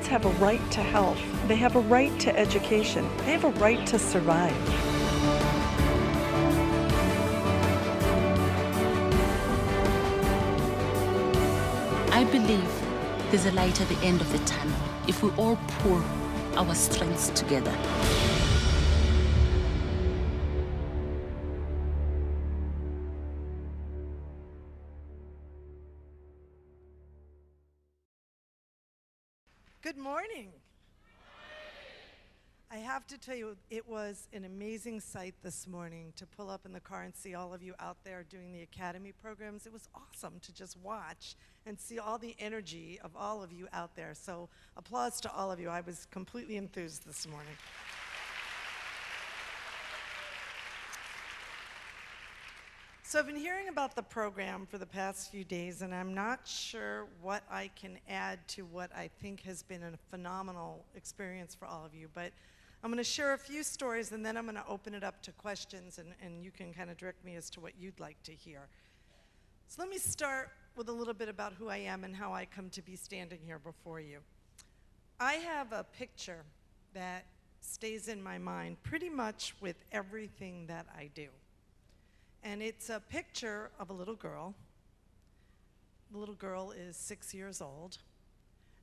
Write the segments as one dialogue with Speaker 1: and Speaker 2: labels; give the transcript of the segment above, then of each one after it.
Speaker 1: have a right to health. They have a right to education. They have a right to survive.
Speaker 2: I believe there's a light at the end of the tunnel if we all pull our strengths together.
Speaker 3: Good morning. I have to tell you, it was an amazing sight this morning to pull up in the car and see all of you out there doing the academy programs. It was awesome to just watch and see all the energy of all of you out there. So applause to all of you. I was completely enthused this morning. So I've been hearing about the program for the past few days, and I'm not sure what I can add to what I think has been a phenomenal experience for all of you, but I'm going to share a few stories, and then I'm going to open it up to questions, and you can kind of direct me as to what you'd like to hear. So let me start with a little bit about who I am and how I come to be standing here before you. I have a picture that stays in my mind pretty much with everything that I do. And it's a picture of a little girl. The little girl is 6 years old,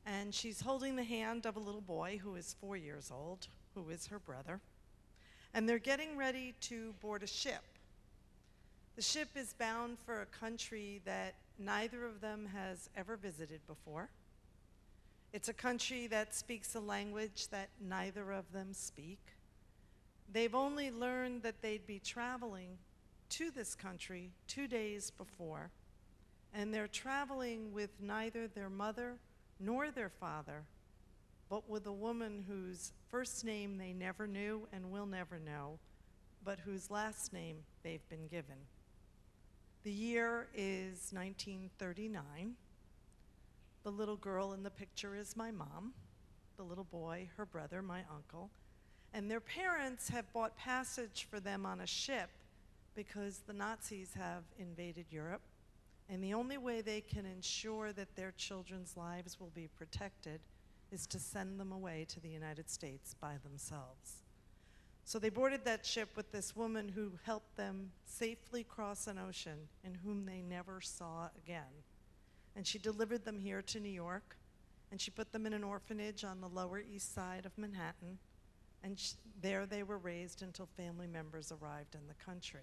Speaker 3: and she's holding the hand of a little boy who is 4 years old, who is her brother. And they're getting ready to board a ship. The ship is bound for a country that neither of them has ever visited before. It's a country that speaks a language that neither of them speak. They've only learned that they'd be traveling to this country 2 days before, and they're traveling with neither their mother nor their father, but with a woman whose first name they never knew and will never know, but whose last name they've been given. The year is 1939. The little girl in the picture is my mom, the little boy, her brother, my uncle, and their parents have bought passage for them on a ship because the Nazis have invaded Europe, and the only way they can ensure that their children's lives will be protected is to send them away to the United States by themselves. So they boarded that ship with this woman who helped them safely cross an ocean and whom they never saw again. And she delivered them here to New York, and she put them in an orphanage on the Lower East Side of Manhattan, and there they were raised until family members arrived in the country.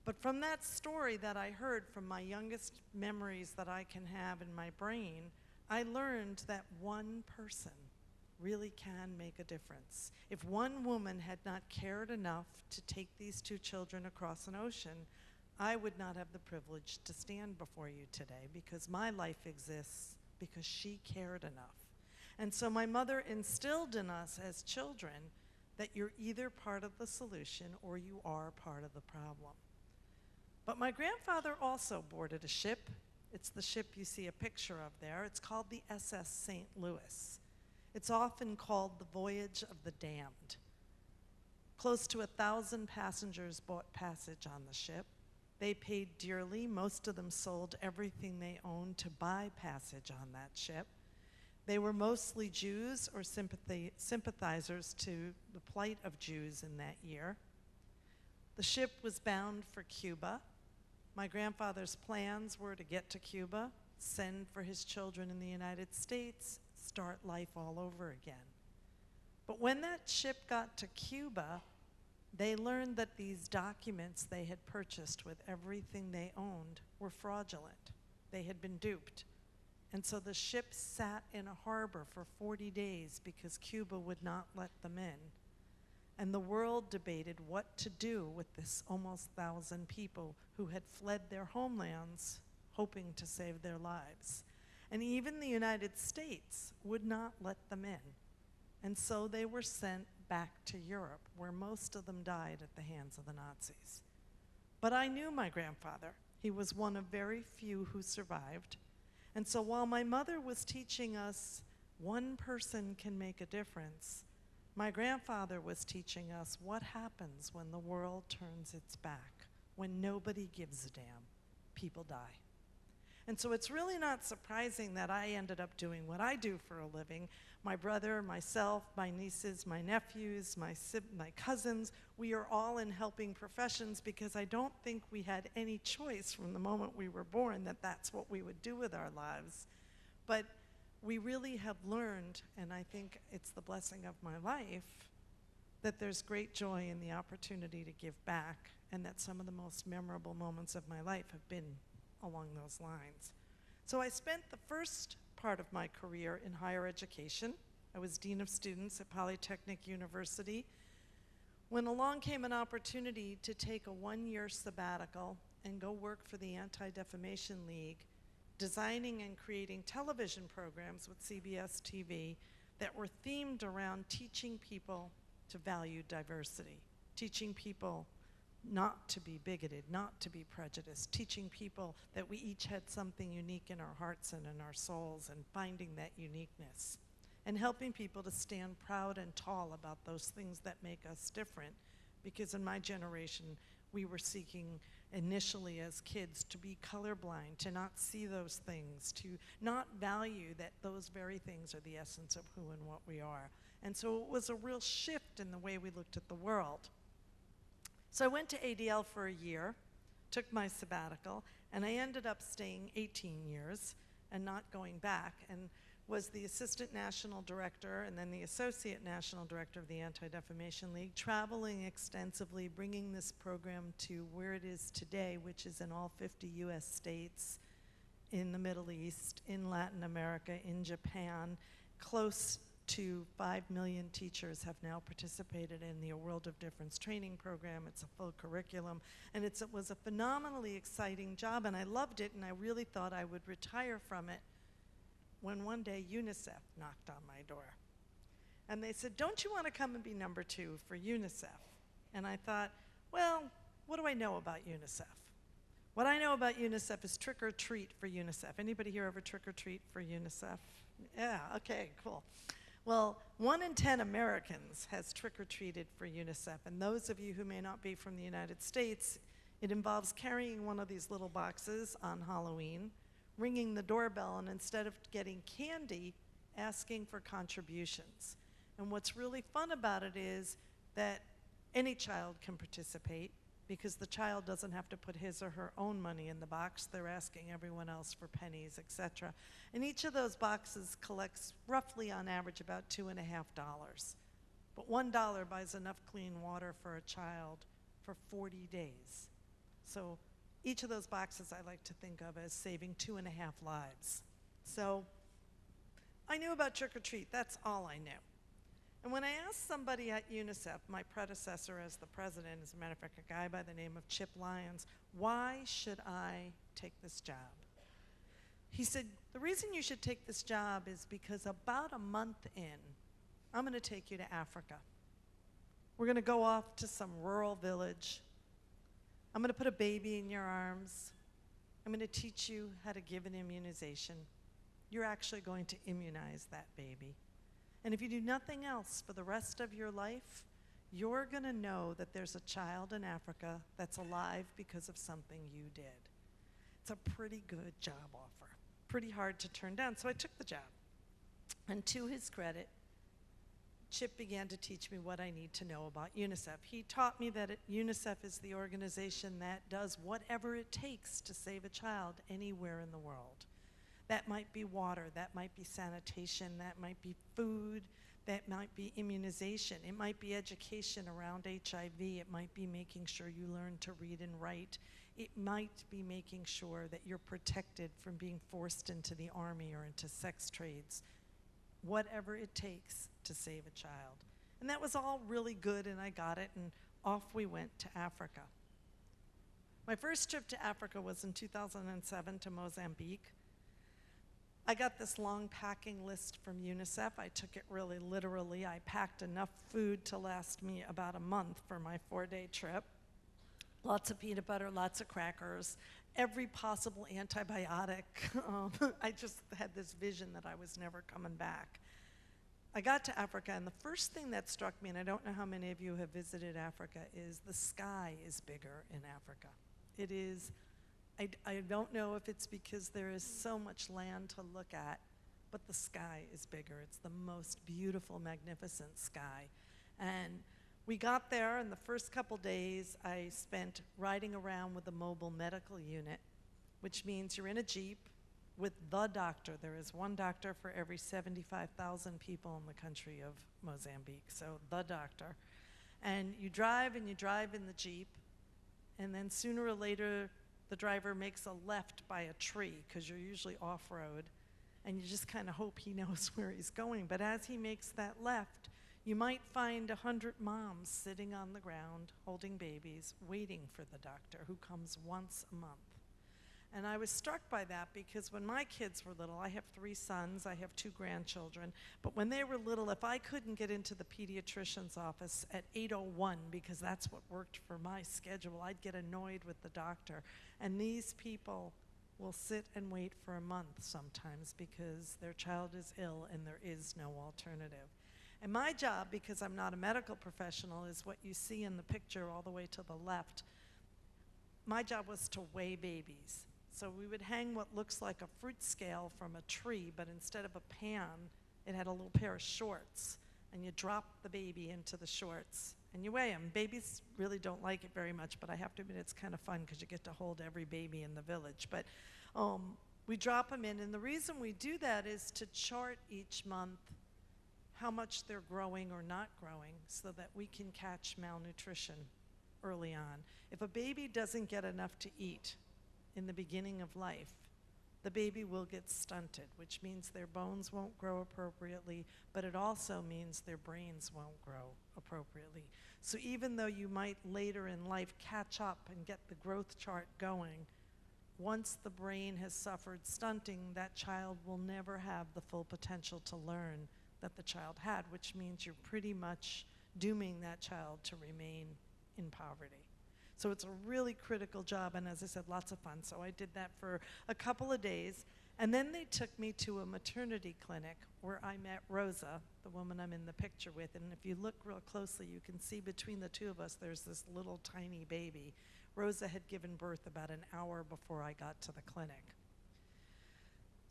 Speaker 3: But from that story that I heard, from my youngest memories that I can have in my brain, I learned that one person really can make a difference. If one woman had not cared enough to take these two children across an ocean, I would not have the privilege to stand before you today, because my life exists because she cared enough. And so my mother instilled in us as children that you're either part of the solution or you are part of the problem. But my grandfather also boarded a ship. It's the ship you see a picture of there. It's called the SS St. Louis. It's often called the Voyage of the Damned. Close to 1,000 passengers bought passage on the ship. They paid dearly. Most of them sold everything they owned to buy passage on that ship. They were mostly Jews or sympathizers to the plight of Jews in that year. The ship was bound for Cuba. My grandfather's plans were to get to Cuba, send for his children in the United States, start life all over again. But when that ship got to Cuba, they learned that these documents they had purchased with everything they owned were fraudulent. They had been duped. And so the ship sat in a harbor for 40 days because Cuba would not let them in. And the world debated what to do with this almost 1,000 people who had fled their homelands hoping to save their lives. And even the United States would not let them in. And so they were sent back to Europe, where most of them died at the hands of the Nazis. But I knew my grandfather. He was one of very few who survived. And so while my mother was teaching us one person can make a difference, my grandfather was teaching us what happens when the world turns its back, when nobody gives a damn. People die. And so it's really not surprising that I ended up doing what I do for a living. My brother, myself, my nieces, my nephews, my cousins, we are all in helping professions because I don't think we had any choice from the moment we were born that that's what we would do with our lives. But we really have learned, and I think it's the blessing of my life, that there's great joy in the opportunity to give back, and that some of the most memorable moments of my life have been along those lines. So I spent the first part of my career in higher education. I was Dean of Students at Polytechnic University, when along came an opportunity to take a one-year sabbatical and go work for the Anti-Defamation League, designing and creating television programs with CBS TV that were themed around teaching people to value diversity, teaching people not to be bigoted, not to be prejudiced, teaching people that we each had something unique in our hearts and in our souls, and finding that uniqueness, and helping people to stand proud and tall about those things that make us different. Because in my generation, we were seeking initially as kids to be colorblind, to not see those things, to not value that those very things are the essence of who and what we are. And so it was a real shift in the way we looked at the world. So I went to ADL for a year, took my sabbatical, and I ended up staying 18 years and not going back, and was the assistant national director and then the associate national director of the Anti-Defamation League, traveling extensively, bringing this program to where it is today, which is in all 50 US states, in the Middle East, in Latin America, in Japan. Close to 5 million teachers have now participated in the A World of Difference training program. It's a full curriculum, and it was a phenomenally exciting job, and I loved it, and I really thought I would retire from it, when one day UNICEF knocked on my door. And they said, "Don't you want to come and be number 2 for UNICEF?" And I thought, well, what do I know about UNICEF? What I know about UNICEF is trick or treat for UNICEF. Anybody here ever trick or treat for UNICEF? Yeah, okay, cool. Well, 1 in 10 Americans has trick or treated for UNICEF. And those of you who may not be from the United States, it involves carrying one of these little boxes on Halloween, ringing the doorbell, and instead of getting candy, asking for contributions. And what's really fun about it is that any child can participate, because the child doesn't have to put his or her own money in the box. They're asking everyone else for pennies, etc. And each of those boxes collects roughly on average about $2.50. But $1 buys enough clean water for a child for 40 days. So each of those boxes I like to think of as saving 2.5 lives. So I knew about trick or treat, that's all I knew. And when I asked somebody at UNICEF, my predecessor as the president, as a matter of fact, a guy by the name of Chip Lyons, why should I take this job? He said, the reason you should take this job is because about a month in, I'm going to take you to Africa. We're going to go off to some rural village. I'm going to put a baby in your arms. I'm going to teach you how to give an immunization. You're actually going to immunize that baby. And if you do nothing else for the rest of your life, you're going to know that there's a child in Africa that's alive because of something you did. It's a pretty good job offer, pretty hard to turn down. So I took the job. And to his credit, Chip began to teach me what I need to know about UNICEF. He taught me that UNICEF is the organization that does whatever it takes to save a child anywhere in the world. That might be water, that might be sanitation, that might be food, that might be immunization, it might be education around HIV, it might be making sure you learn to read and write, it might be making sure that you're protected from being forced into the army or into sex trades. Whatever it takes to save a child. And that was all really good, and I got it, and off we went to Africa. My first trip to Africa was in 2007 to Mozambique. I got this long packing list from UNICEF. I took it really literally. I packed enough food to last me about a month for my 4-day trip. Lots of peanut butter, lots of crackers, every possible antibiotic. I just had this vision that I was never coming back. I got to Africa, and the first thing that struck me, and I don't know how many of you have visited Africa, is the sky is bigger in Africa. It is I don't know if it's because there is so much land to look at, but the sky is bigger. It's the most beautiful, magnificent sky. And we got there, and the first couple days I spent riding around with the mobile medical unit, which means you're in a Jeep with the doctor. There is one doctor for every 75,000 people in the country of Mozambique, so the doctor. And you drive in the Jeep, and then sooner or later, the driver makes a left by a tree, because you're usually off-road, and you just kind of hope he knows where he's going. But as he makes that left, you might find 100 moms sitting on the ground, holding babies, waiting for the doctor, who comes once a month. And I was struck by that because when my kids were little, I have 3 sons, I have 2 grandchildren, but when they were little, if I couldn't get into the pediatrician's office at 8:01, because that's what worked for my schedule, I'd get annoyed with the doctor. And these people will sit and wait for a month sometimes because their child is ill and there is no alternative. And my job, because I'm not a medical professional, is what you see in the picture all the way to the left. My job was to weigh babies. So we would hang what looks like a fruit scale from a tree, but instead of a pan, it had a little pair of shorts. And you drop the baby into the shorts, and you weigh them. Babies really don't like it very much, but I have to admit it's kind of fun because you get to hold every baby in the village. But we drop them in, and the reason we do that is to chart each month how much they're growing or not growing so that we can catch malnutrition early on. If a baby doesn't get enough to eat in the beginning of life, the baby will get stunted, which means their bones won't grow appropriately, but it also means their brains won't grow appropriately. So even though you might later in life catch up and get the growth chart going, once the brain has suffered stunting, that child will never have the full potential to learn that the child had, which means you're pretty much dooming that child to remain in poverty. So it's a really critical job, and as I said, lots of fun. So I did that for a couple of days, and then they took me to a maternity clinic where I met Rosa, the woman I'm in the picture with, and if you look real closely, you can see between the two of us, there's this little tiny baby. Rosa had given birth about an hour before I got to the clinic.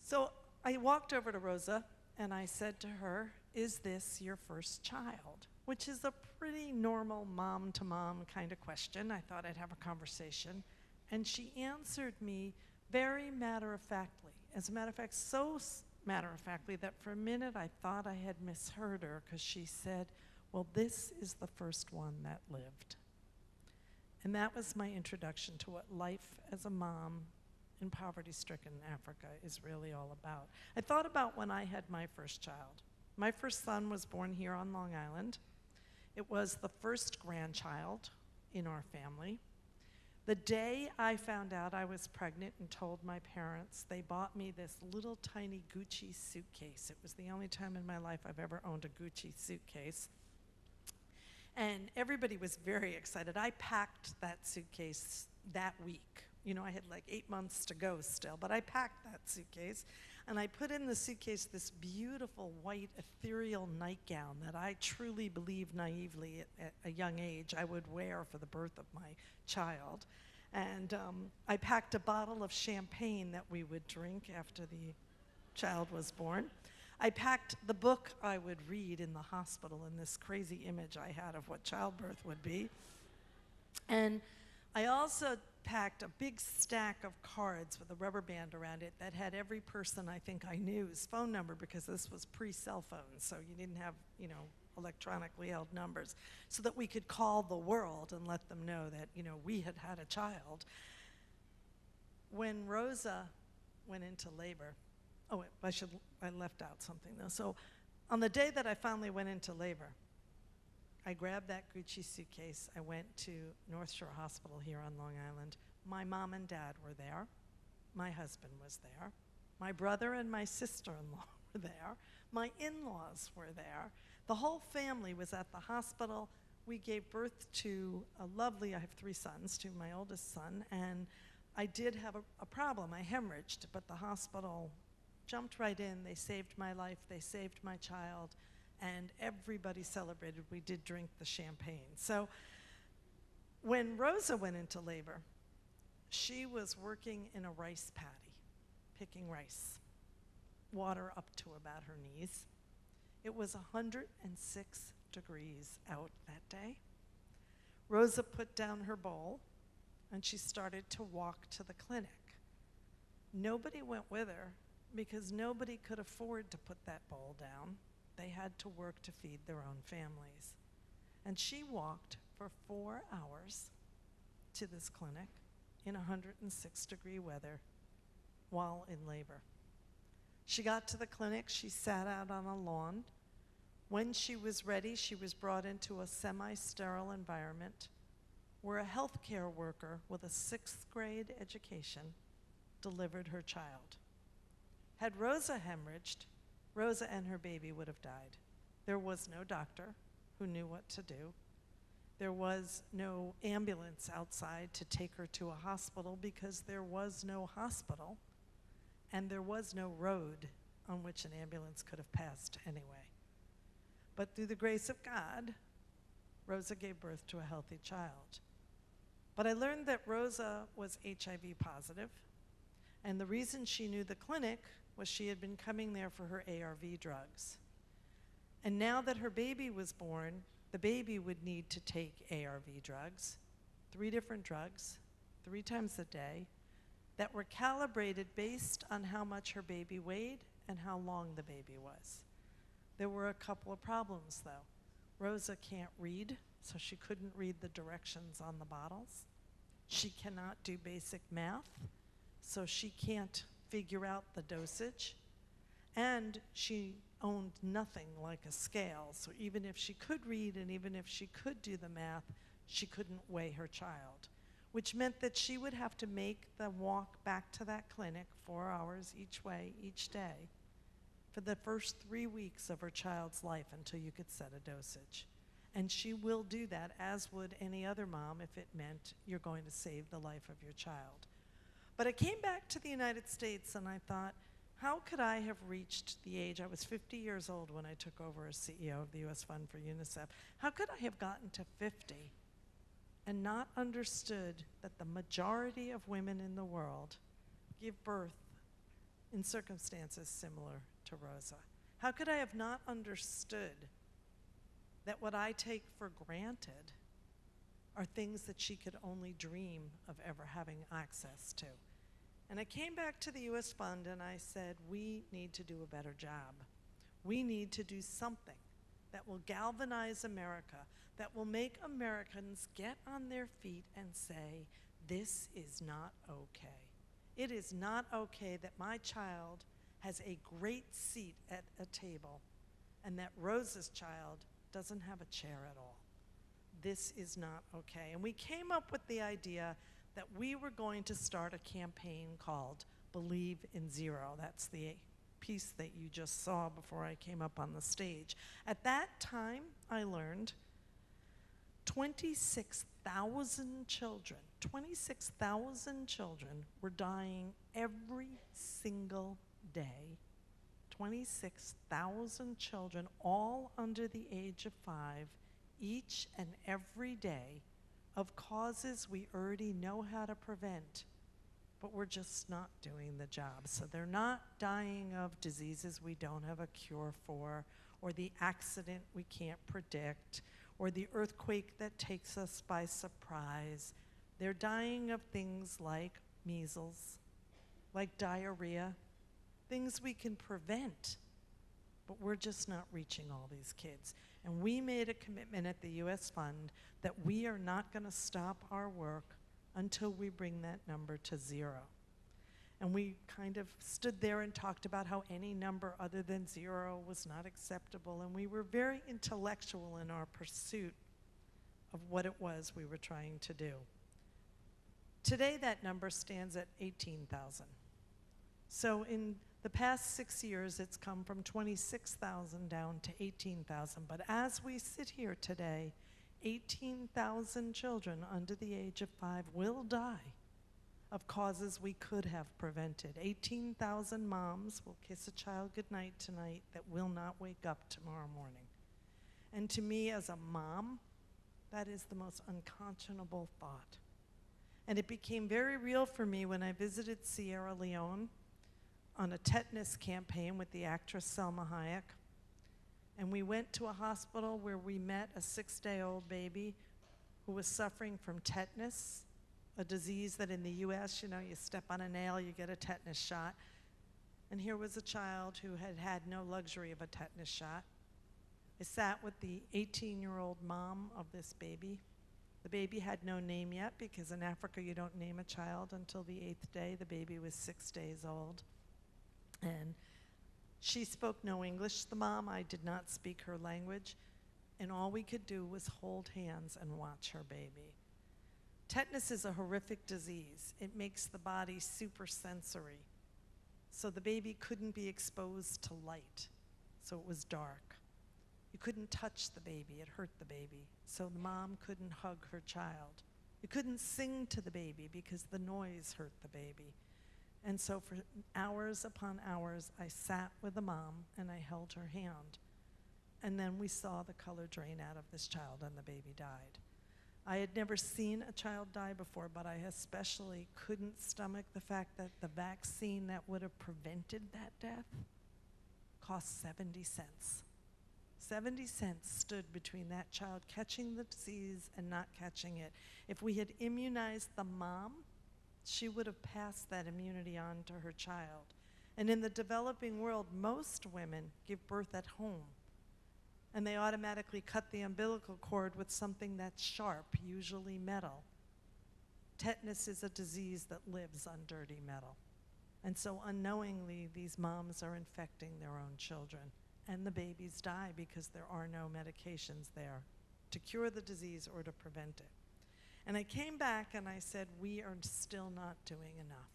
Speaker 3: So I walked over to Rosa, and I said to her, "Is this your first child?" Which is a pretty normal mom-to-mom kind of question. I thought I'd have a conversation. And she answered me very matter-of-factly. As a matter of fact, so matter-of-factly that for a minute I thought I had misheard her, because she said, "Well, this is the first one that lived." And that was my introduction to what life as a mom in poverty-stricken Africa is really all about. I thought about when I had my first child. My first son was born here on Long Island. It was the first grandchild in our family. The day I found out I was pregnant and told my parents, they bought me this little tiny Gucci suitcase. It was the only time in my life I've ever owned a Gucci suitcase. And everybody was very excited. I packed that suitcase that week. You know, I had like 8 months to go still, but I packed that suitcase, and I put in the suitcase this beautiful white ethereal nightgown that I truly believed naively at a young age I would wear for the birth of my child. And I packed a bottle of champagne that we would drink after the child was born. I packed the book I would read in the hospital in this crazy image I had of what childbirth would be. And I also packed a big stack of cards with a rubber band around it that had every person I think I knew's phone number, because this was pre-cell phones, so you didn't have, you know, electronically held numbers, so that we could call the world and let them know that, you know, we had had a child. When Rosa went into labor, I left out something though. So on the day that I finally went into labor, I grabbed that Gucci suitcase. I went to North Shore Hospital here on Long Island. My mom and dad were there. My husband was there. My brother and my sister-in-law were there. My in-laws were there. The whole family was at the hospital. We gave birth to I have 3 sons, to my oldest son, and I did have a problem. I hemorrhaged, but the hospital jumped right in. They saved my life. They saved my child. And everybody celebrated. We did drink the champagne. So when Rosa went into labor, she was working in a rice paddy, picking rice, water up to about her knees. It was 106 degrees out that day. Rosa put down her bowl and she started to walk to the clinic. Nobody went with her because nobody could afford to put that bowl down. They had to work to feed their own families. And she walked for 4 hours to this clinic in 106-degree weather while in labor. She got to the clinic, she sat out on a lawn. When she was ready, she was brought into a semi-sterile environment where a healthcare worker with a 6th grade education delivered her child. Had Rosa hemorrhaged, Rosa and her baby would have died. There was no doctor who knew what to do. There was no ambulance outside to take her to a hospital because there was no hospital, and there was no road on which an ambulance could have passed anyway. But through the grace of God, Rosa gave birth to a healthy child. But I learned that Rosa was HIV positive, and the reason she knew the clinic was she had been coming there for her ARV drugs. And now that her baby was born, the baby would need to take ARV drugs, 3 different drugs, 3 times a day, that were calibrated based on how much her baby weighed and how long the baby was. There were a couple of problems, though. Rosa can't read, so she couldn't read the directions on the bottles. She cannot do basic math, so she can't figure out the dosage. And she owned nothing like a scale, so even if she could read and even if she could do the math, she couldn't weigh her child, which meant that she would have to make the walk back to that clinic 4 hours each way, each day, for the first 3 weeks of her child's life until you could set a dosage. And she will do that, as would any other mom, if it meant you're going to save the life of your child. But I came back to the United States and I thought, how could I have reached the age, I was 50 years old when I took over as CEO of the U.S. Fund for UNICEF, how could I have gotten to 50 and not understood that the majority of women in the world give birth in circumstances similar to Rosa? How could I have not understood that what I take for granted are things that she could only dream of ever having access to? And I came back to the U.S. Fund and I said, we need to do a better job. We need to do something that will galvanize America, that will make Americans get on their feet and say, this is not okay. It is not okay that my child has a great seat at a table and that Rosa's child doesn't have a chair at all. This is not okay. And we came up with the idea that we were going to start a campaign called Believe in Zero. That's the piece that you just saw before I came up on the stage. At that time, I learned 26,000 children were dying every single day. 26,000 children, all under the age of 5, each and every day, of causes we already know how to prevent, but we're just not doing the job. So they're not dying of diseases we don't have a cure for, or the accident we can't predict, or the earthquake that takes us by surprise. They're dying of things like measles, like diarrhea, things we can prevent, but we're just not reaching all these kids. And we made a commitment at the U.S. Fund that we are not going to stop our work until we bring that number to 0. And we kind of stood there and talked about how any number other than 0 was not acceptable, and we were very intellectual in our pursuit of what it was we were trying to do. Today, that number stands at 18,000. So in the past 6 years, it's come from 26,000 down to 18,000. But as we sit here today, 18,000 children under the age of 5 will die of causes we could have prevented. 18,000 moms will kiss a child goodnight tonight that will not wake up tomorrow morning. And to me, as a mom, that is the most unconscionable thought. And it became very real for me when I visited Sierra Leone on a tetanus campaign with the actress Selma Hayek. And we went to a hospital where we met a 6-day-old baby who was suffering from tetanus, a disease that in the US, you know, you step on a nail, you get a tetanus shot. And here was a child who had had no luxury of a tetanus shot. I sat with the 18-year-old mom of this baby. The baby had no name yet because in Africa you don't name a child until the 8th day. The baby was 6 days old. And she spoke no English, the mom. I did not speak her language. And all we could do was hold hands and watch her baby. Tetanus is a horrific disease. It makes the body supersensory. So the baby couldn't be exposed to light, so it was dark. You couldn't touch the baby, it hurt the baby, so the mom couldn't hug her child. You couldn't sing to the baby because the noise hurt the baby. And so for hours upon hours, I sat with the mom and I held her hand. And then we saw the color drain out of this child and the baby died. I had never seen a child die before, but I especially couldn't stomach the fact that the vaccine that would have prevented that death cost 70 cents. 70 cents stood between that child catching the disease and not catching it. If we had immunized the mom, she would have passed that immunity on to her child. And in the developing world, most women give birth at home. And they automatically cut the umbilical cord with something that's sharp, usually metal. Tetanus is a disease that lives on dirty metal. And so unknowingly, these moms are infecting their own children. And the babies die because there are no medications there to cure the disease or to prevent it. And I came back and I said, we are still not doing enough.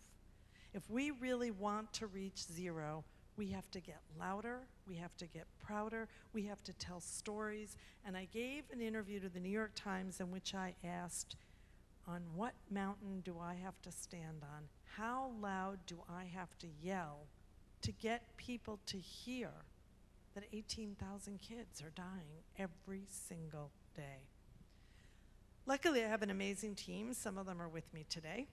Speaker 3: If we really want to reach zero, we have to get louder, we have to get prouder, we have to tell stories. And I gave an interview to the New York Times in which I asked, on what mountain do I have to stand on? How loud do I have to yell to get people to hear that 18,000 kids are dying every single day? Luckily, I have an amazing team. Some of them are with me today.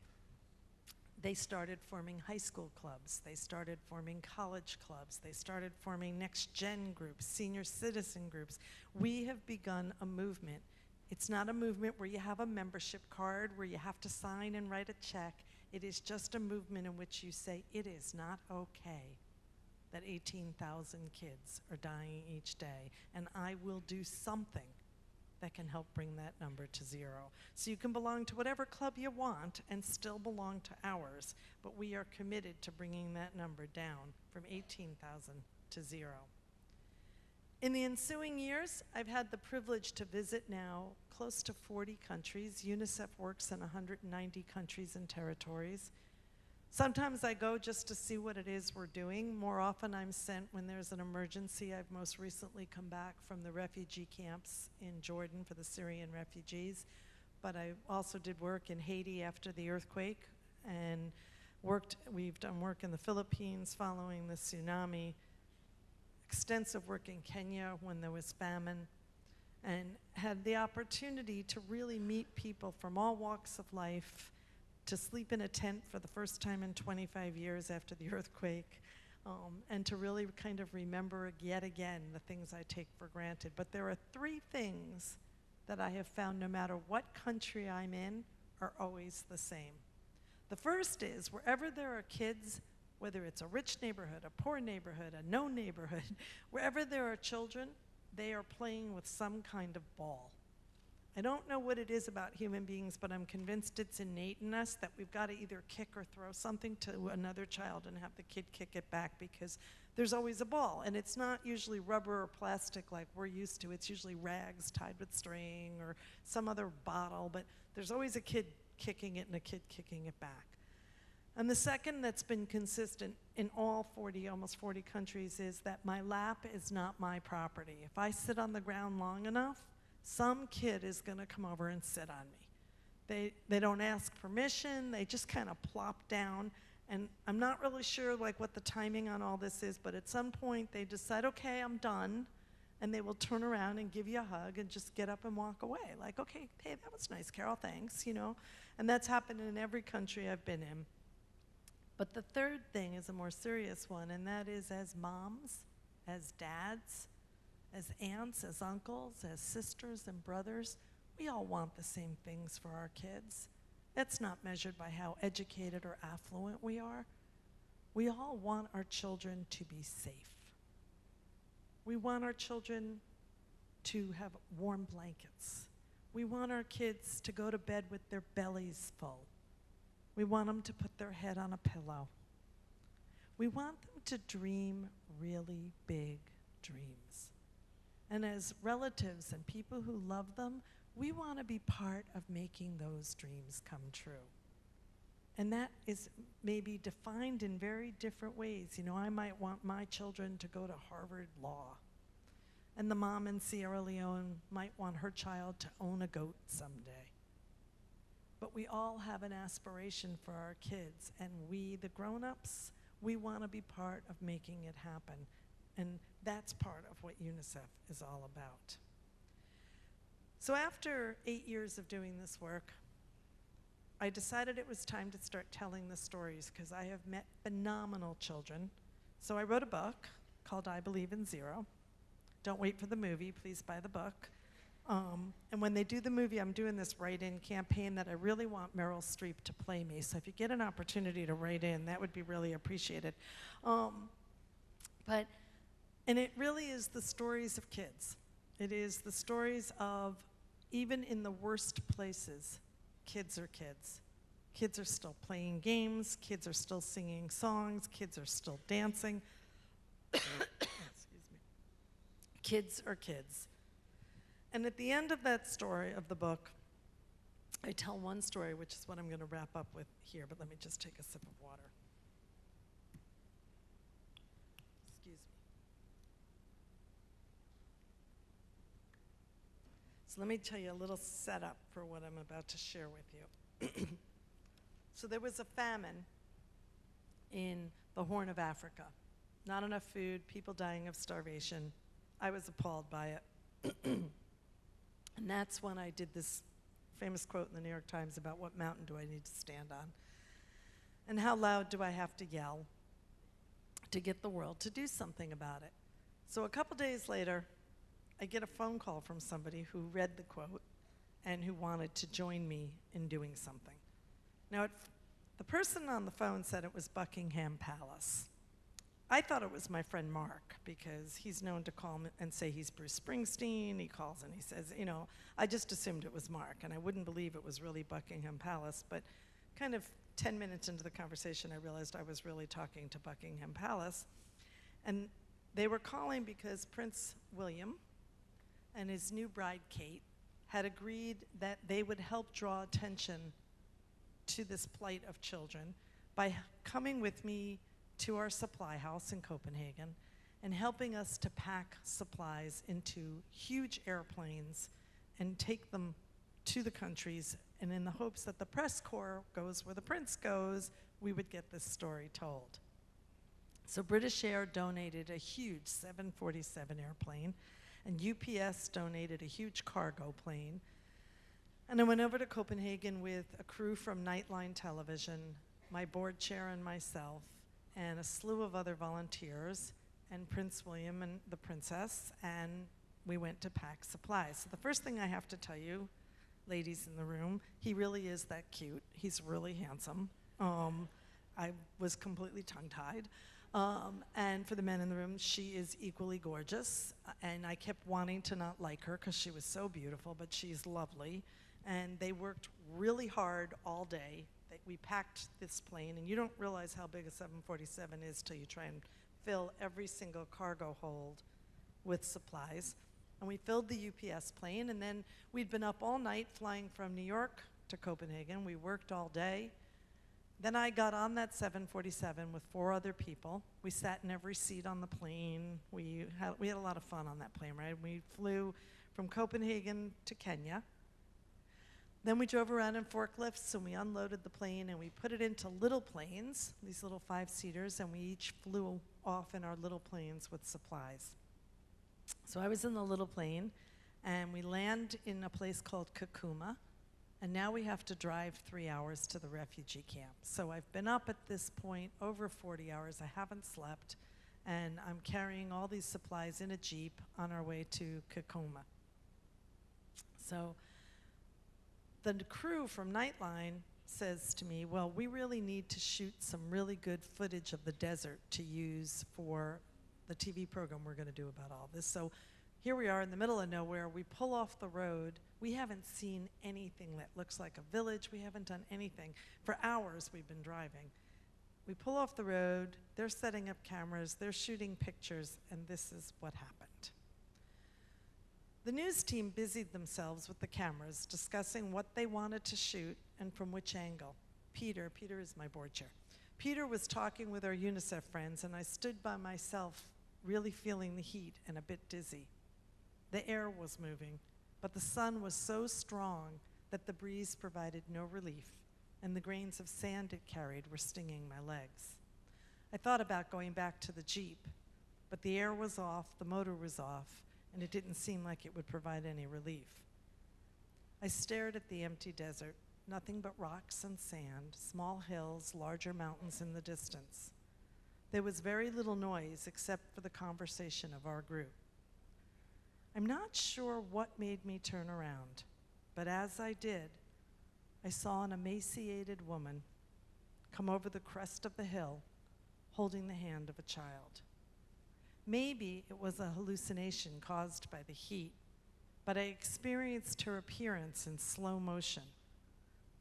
Speaker 3: They started forming high school clubs. They started forming college clubs. They started forming next-gen groups, senior citizen groups. We have begun a movement. It's not a movement where you have a membership card, where you have to sign and write a check. It is just a movement in which you say, it is not okay that 18,000 kids are dying each day, and I will do something that can help bring that number to zero. So you can belong to whatever club you want and still belong to ours, but we are committed to bringing that number down from 18,000 to zero. In the ensuing years, I've had the privilege to visit now close to 40 countries. UNICEF works in 190 countries and territories. Sometimes I go just to see what it is we're doing. More often I'm sent when there's an emergency. I've most recently come back from the refugee camps in Jordan for the Syrian refugees. But I also did work in Haiti after the earthquake, and we've done work in the Philippines following the tsunami, extensive work in Kenya when there was famine, and had the opportunity to really meet people from all walks of life, to sleep in a tent for the first time in 25 years after the earthquake, and to really kind of remember yet again the things I take for granted. But there are 3 things that I have found no matter what country I'm in are always the same. The first is wherever there are kids, whether it's a rich neighborhood, a poor neighborhood, a no neighborhood, wherever there are children, they are playing with some kind of ball. I don't know what it is about human beings, but I'm convinced it's innate in us that we've got to either kick or throw something to another child and have the kid kick it back, because there's always a ball. And it's not usually rubber or plastic like we're used to. It's usually rags tied with string or some other bottle, but there's always a kid kicking it and a kid kicking it back. And the second that's been consistent in all 40, almost 40 countries is that my lap is not my property. If I sit on the ground long enough, some kid is going to come over and sit on me. They don't ask permission, they just kind of plop down, and I'm not really sure like what the timing on all this is, but at some point they decide, okay, I'm done, and they will turn around and give you a hug and just get up and walk away. Like, okay, hey, that was nice, Caryl, thanks, you know. And that's happened in every country I've been in. But the third thing is a more serious one, and that is as moms, as dads, as aunts, as uncles, as sisters and brothers, we all want the same things for our kids. That's not measured by how educated or affluent we are. We all want our children to be safe. We want our children to have warm blankets. We want our kids to go to bed with their bellies full. We want them to put their head on a pillow. We want them to dream really big dreams. And as relatives and people who love them, we want to be part of making those dreams come true. And that is maybe defined in very different ways. You know, I might want my children to go to Harvard Law. And the mom in Sierra Leone might want her child to own a goat someday. But we all have an aspiration for our kids, and we, the grown-ups, we want to be part of making it happen. And that's part of what UNICEF is all about. So after 8 years of doing this work, I decided it was time to start telling the stories, because I have met phenomenal children. So I wrote a book called I Believe in Zero. Don't wait for the movie, please buy the book. And when they do the movie, I'm doing this write-in campaign that I really want Meryl Streep to play me. So if you get an opportunity to write in, that would be really appreciated. And it really is the stories of kids. It is the stories of, even in the worst places, kids are kids. Kids are still playing games, kids are still singing songs, kids are still dancing. Excuse me. Kids are kids. And at the end of that story, of the book, I tell one story, which is what I'm going to wrap up with here, but let me just take a sip of water. Excuse me. So let me tell you a little setup for what I'm about to share with you. So there was a famine in the Horn of Africa. Not enough food, people dying of starvation. I was appalled by it. And that's when I did this famous quote in the New York Times about what mountain do I need to stand on? And how loud do I have to yell to get the world to do something about it? So a couple days later, I get a phone call from somebody who read the quote and who wanted to join me in doing something. Now, the person on the phone said it was Buckingham Palace. I thought it was my friend Mark, because he's known to call me and say he's Bruce Springsteen. He calls and he says, you know, I just assumed it was Mark, and I wouldn't believe it was really Buckingham Palace, but kind of 10 minutes into the conversation, I realized I was really talking to Buckingham Palace. And they were calling because Prince William and his new bride, Kate, had agreed that they would help draw attention to this plight of children by coming with me to our supply house in Copenhagen and helping us to pack supplies into huge airplanes and take them to the countries, and in the hopes that the press corps goes where the prince goes, we would get this story told. So British Air donated a huge 747 airplane, and UPS donated a huge cargo plane. And I went over to Copenhagen with a crew from Nightline Television, my board chair and myself, and a slew of other volunteers, and Prince William and the princess, and we went to pack supplies. So the first thing I have to tell you, ladies in the room, he really is that cute. He's really handsome. I was completely tongue-tied. And for the men in the room, she is equally gorgeous, and I kept wanting to not like her because she was so beautiful, but she's lovely. And they worked really hard all day. We packed this plane, and you don't realize how big a 747 is till you try and fill every single cargo hold with supplies. And we filled the UPS plane, and then we'd been up all night flying from New York to Copenhagen. We worked all day. Then I got on that 747 with 4 other people. We sat in every seat on the plane. We had a lot of fun on that plane ride. We flew from Copenhagen to Kenya. Then we drove around in forklifts, and we unloaded the plane, and we put it into little planes, these little 5-seaters, and we each flew off in our little planes with supplies. So I was in the little plane, and we land in a place called Kakuma, And now we have to drive 3 hours to the refugee camp. So I've been up at this point over 40 hours. I haven't slept. And I'm carrying all these supplies in a Jeep on our way to Kakoma. So the crew from Nightline says to me, well, we really need to shoot some really good footage of the desert to use for the TV program we're going to do about all this. So here we are in the middle of nowhere. We pull off the road. We haven't seen anything that looks like a village. We haven't done anything. For hours we've been driving. We pull off the road. They're setting up cameras. They're shooting pictures. And this is what happened. The news team busied themselves with the cameras, discussing what they wanted to shoot and from which angle. Peter is my board chair. Peter was talking with our UNICEF friends, and I stood by myself, really feeling the heat and a bit dizzy. The air was moving, but the sun was so strong that the breeze provided no relief, and the grains of sand it carried were stinging my legs. I thought about going back to the Jeep, but the air was off, the motor was off, and it didn't seem like it would provide any relief. I stared at the empty desert, nothing but rocks and sand, small hills, larger mountains in the distance. There was very little noise except for the conversation of our group. I'm not sure what made me turn around, but as I did, I saw an emaciated woman come over the crest of the hill, holding the hand of a child. Maybe it was a hallucination caused by the heat, but I experienced her appearance in slow motion,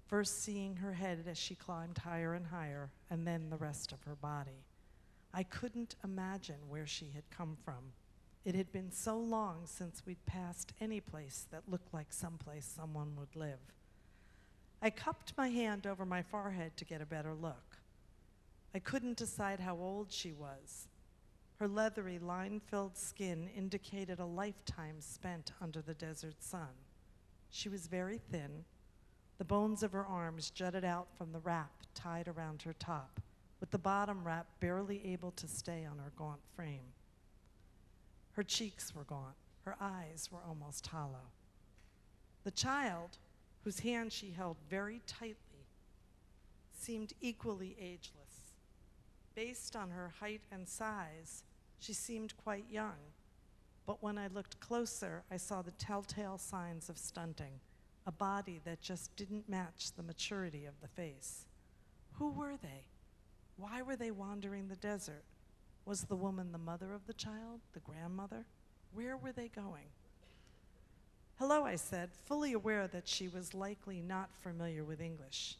Speaker 3: first seeing her head as she climbed higher and higher, and then the rest of her body. I couldn't imagine where she had come from. It had been so long since we'd passed any place that looked like someplace someone would live. I cupped my hand over my forehead to get a better look. I couldn't decide how old she was. Her leathery, line-filled skin indicated a lifetime spent under the desert sun. She was very thin. The bones of her arms jutted out from the wrap tied around her top, with the bottom wrap barely able to stay on her gaunt frame. Her cheeks were gaunt. Her eyes were almost hollow. The child, whose hand she held very tightly, seemed equally ageless. Based on her height and size, she seemed quite young, but when I looked closer, I saw the telltale signs of stunting, a body that just didn't match the maturity of the face. Who were they? Why were they wandering the desert? Was the woman the mother of the child, the grandmother? Where were they going? Hello, I said, fully aware that she was likely not familiar with English.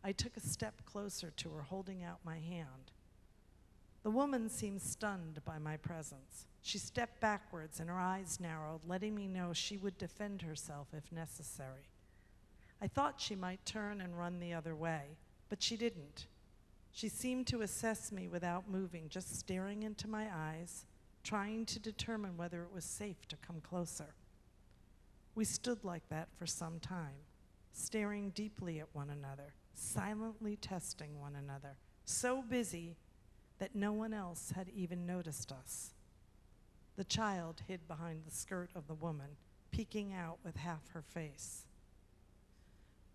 Speaker 3: I took a step closer to her, holding out my hand. The woman seemed stunned by my presence. She stepped backwards and her eyes narrowed, letting me know she would defend herself if necessary. I thought she might turn and run the other way, but she didn't. She seemed to assess me without moving, just staring into my eyes, trying to determine whether it was safe to come closer. We stood like that for some time, staring deeply at one another, silently testing one another, so busy that no one else had even noticed us. The child hid behind the skirt of the woman, peeking out with half her face.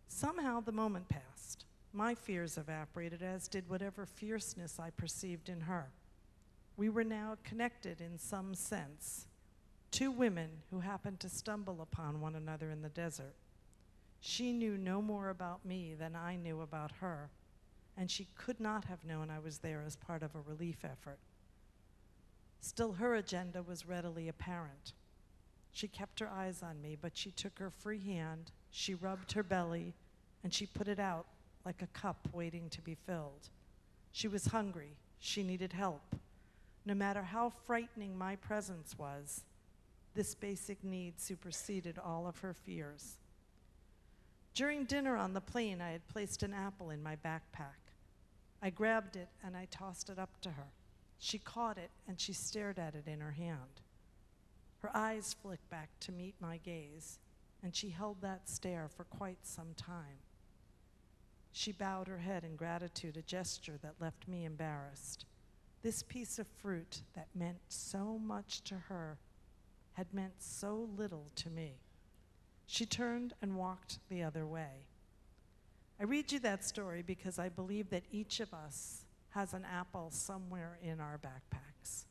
Speaker 3: Somehow the moment passed. My fears evaporated, as did whatever fierceness I perceived in her. We were now connected in some sense, two women who happened to stumble upon one another in the desert. She knew no more about me than I knew about her, and she could not have known I was there as part of a relief effort. Still, her agenda was readily apparent. She kept her eyes on me, but she took her free hand, she rubbed her belly, and she put it out like a cup waiting to be filled. She was hungry. She needed help. No matter how frightening my presence was, this basic need superseded all of her fears. During dinner on the plane, I had placed an apple in my backpack. I grabbed it and I tossed it up to her. She caught it and she stared at it in her hand. Her eyes flicked back to meet my gaze, and she held that stare for quite some time. She bowed her head in gratitude, a gesture that left me embarrassed. This piece of fruit that meant so much to her had meant so little to me. She turned and walked the other way. I read you that story because I believe that each of us has an apple somewhere in our backpacks.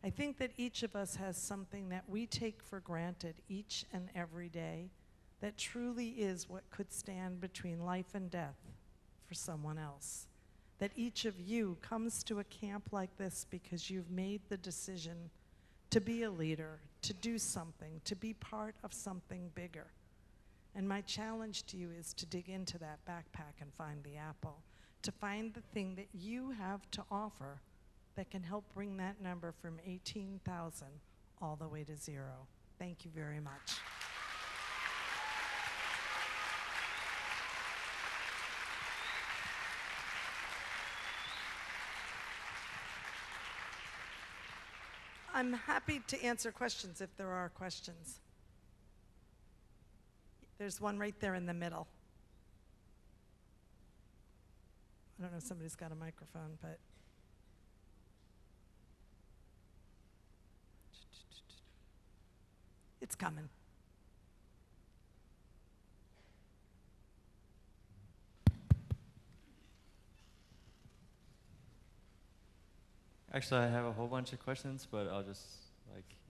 Speaker 3: I think that each of us has something that we take for granted each and every day that truly is what could stand between life and death for someone else. That each of you comes to a camp like this because you've made the decision to be a leader, to do something, to be part of something bigger. And my challenge to you is to dig into that backpack and find the apple, to find the thing that you have to offer that can help bring that number from 18,000 all the way to 0. Thank you very much. I'm happy to answer questions if there are questions. There's one right there in the middle. I don't know if somebody's got a microphone, but. It's coming.
Speaker 4: Actually, I have a whole bunch of questions, but I'll just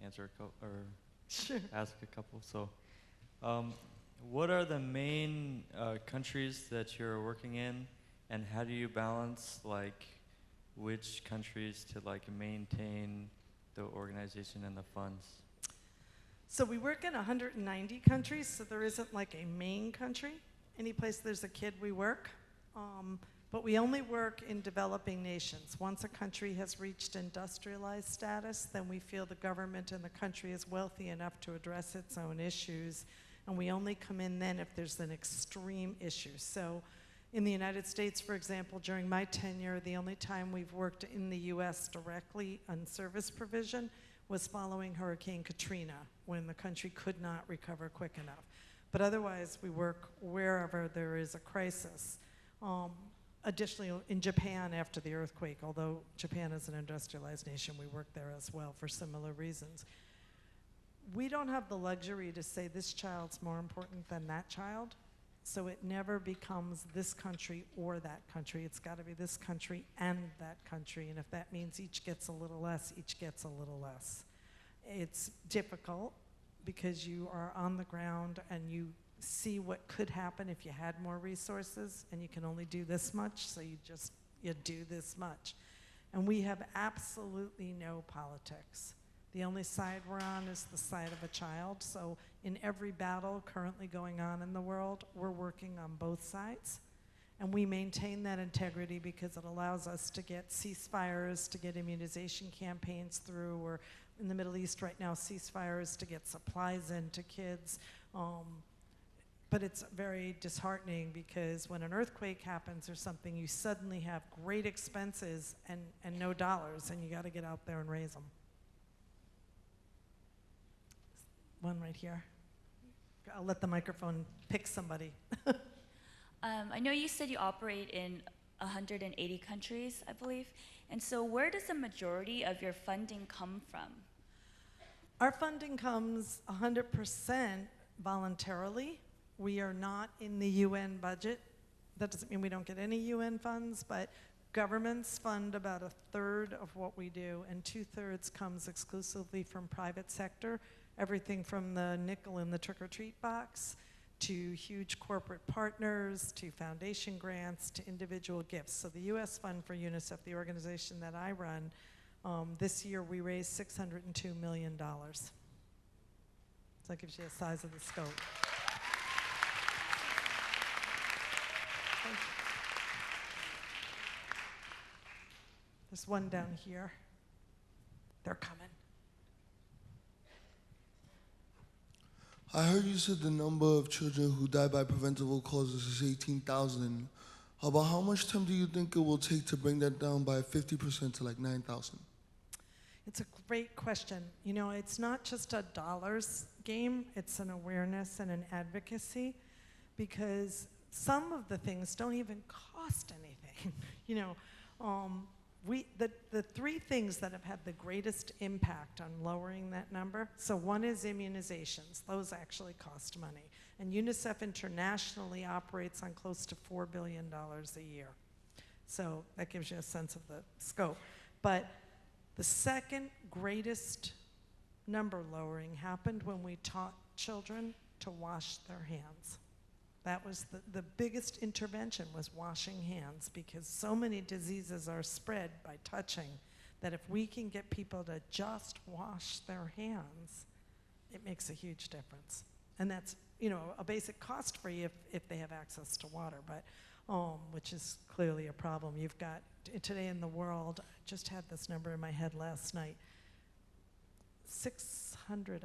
Speaker 4: answer or
Speaker 3: Sure.
Speaker 4: ask a couple. So, what are the main countries that you're working in, and how do you balance which countries to maintain the organization and the funds?
Speaker 3: So we work in 190 countries, so there isn't a main country. Any place there's a kid, we work. But we only work in developing nations. Once a country has reached industrialized status, then we feel the government and the country is wealthy enough to address its own issues. And we only come in then if there's an extreme issue. So in the United States, for example, during my tenure, the only time we've worked in the US directly on service provision was following Hurricane Katrina, when the country could not recover quick enough. But otherwise, we work wherever there is a crisis. Additionally, in Japan after the earthquake, although Japan is an industrialized nation, we work there as well for similar reasons. We don't have the luxury to say this child's more important than that child, so it never becomes this country or that country. It's got to be this country and that country, and if that means each gets a little less, each gets a little less. It's difficult because you are on the ground and you see what could happen if you had more resources, and you can only do this much, so you do this much. And we have absolutely no politics. The only side we're on is the side of a child, so in every battle currently going on in the world, we're working on both sides. And we maintain that integrity because it allows us to get ceasefires, to get immunization campaigns through, or in the Middle East right now, ceasefires to get supplies into kids. But it's very disheartening because when an earthquake happens or something, you suddenly have great expenses and no dollars, and you got to get out there and raise them. One right here. I'll let the microphone pick somebody.
Speaker 5: I know you said you operate in 180 countries, I believe. And so where does the majority of your funding come from?
Speaker 3: Our funding comes 100% voluntarily. We are not in the UN budget. That doesn't mean we don't get any UN funds, but governments fund about 1/3 of what we do, and 2/3 comes exclusively from private sector, everything from the nickel in the trick-or-treat box to huge corporate partners, to foundation grants, to individual gifts. So the US fund for UNICEF, the organization that I run, this year we raised $602 million. So that gives you a size of the scope. Thank you. There's one down here. They're coming.
Speaker 6: I heard you said the number of children who die by preventable causes is 18,000. About how much time do you think it will take to bring that down by 50% to 9,000?
Speaker 3: It's a great question. You know, it's not just a dollars game, it's an awareness and an advocacy, because some of the things don't even cost anything. the three things that have had the greatest impact on lowering that number, so one is immunizations. Those actually cost money. And UNICEF internationally operates on close to $4 billion a year. So that gives you a sense of the scope. But the second greatest number lowering happened when we taught children to wash their hands. That was the biggest intervention, was washing hands, because so many diseases are spread by touching that if we can get people to just wash their hands, it makes a huge difference. And that's, you know, a basic cost for you if they have access to water, but which is clearly a problem. You've got, today in the world, I just had this number in my head last night, 800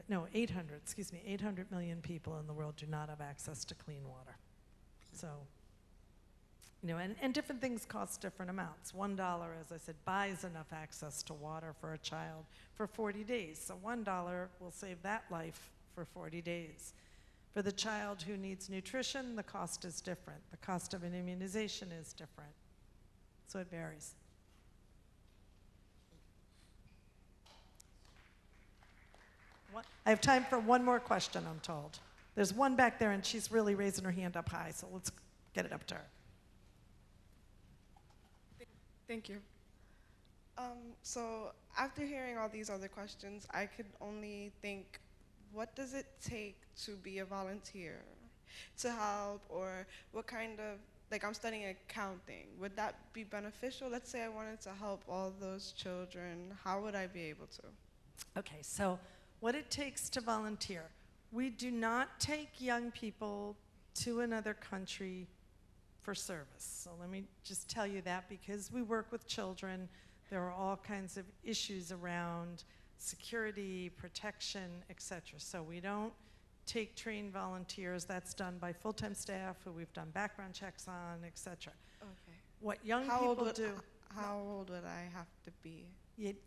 Speaker 3: million people in the world do not have access to clean water. So, you know, and different things cost different amounts. $1, as I said, buys enough access to water for a child for 40 days. So $1 will save that life for 40 days. For the child who needs nutrition, the cost is different. The cost of an immunization is different. So it varies. I have time for one more question, I'm told. There's one back there, and she's really raising her hand up high, so let's get it up to her.
Speaker 7: Thank you. So after hearing all these other questions, I could only think, what does it take to be a volunteer, to help, or what kind of, like I'm studying accounting, would that be beneficial? Let's say I wanted to help all those children, how would I be able to?
Speaker 3: Okay, so what it takes to volunteer. We do not take young people to another country for service. So let me just tell you that, because we work with children, there are all kinds of issues around security, protection, etc. So we don't take trained volunteers. That's done by full-time staff who we've done background checks on, etc.
Speaker 7: Okay.
Speaker 3: What young people do.
Speaker 7: How old would I have to be?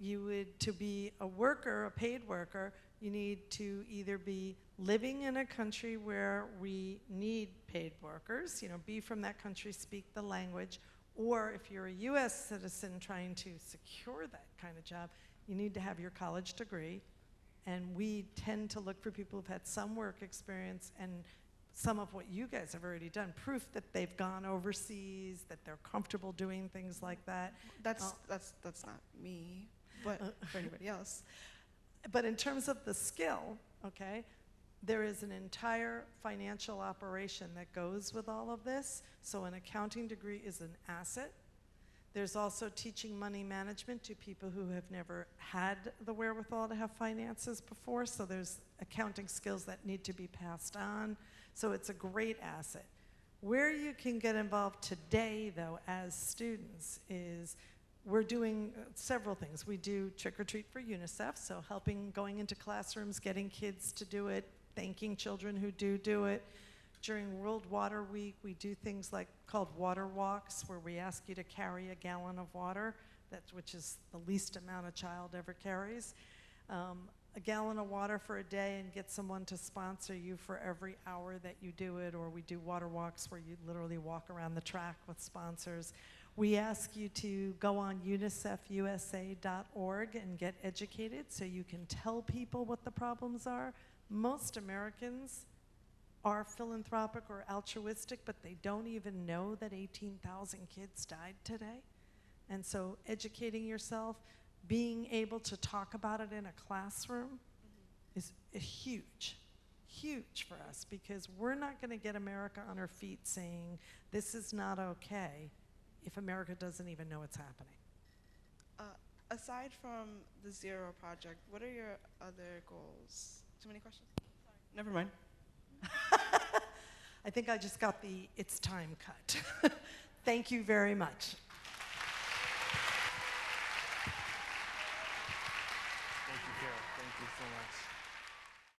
Speaker 3: You would, to be a worker, a paid worker, you need to either be living in a country where we need paid workers, you know, be from that country, speak the language, or if you're a US citizen trying to secure that kind of job, you need to have your college degree. And we tend to look for people who've had some work experience and some of what you guys have already done, proof that they've gone overseas, that they're comfortable doing things like that.
Speaker 7: That's not me, but for anybody else.
Speaker 3: But in terms of the skill, okay, there is an entire financial operation that goes with all of this. So an accounting degree is an asset. There's also teaching money management to people who have never had the wherewithal to have finances before. So there's accounting skills that need to be passed on. So it's a great asset. Where you can get involved today, though, as students is we're doing several things. We do Trick or Treat for UNICEF, so helping, going into classrooms, getting kids to do it, thanking children who do it. During World Water Week, we do things like called water walks, where we ask you to carry a gallon of water, which is the least amount a child ever carries. A gallon of water for a day, and get someone to sponsor you for every hour that you do it, or we do water walks where you literally walk around the track with sponsors. We ask you to go on unicefusa.org and get educated so you can tell people what the problems are. Most Americans are philanthropic or altruistic, but they don't even know that 18,000 kids died today. And so educating yourself, being able to talk about it in a classroom is huge, huge for us, because we're not going to get America on her feet saying this is not okay if America doesn't even know it's happening.
Speaker 7: Aside from the Zero Project, what are your other goals? Too many questions? Sorry. Never mind.
Speaker 3: I think I just got the it's time cut. Thank you very much.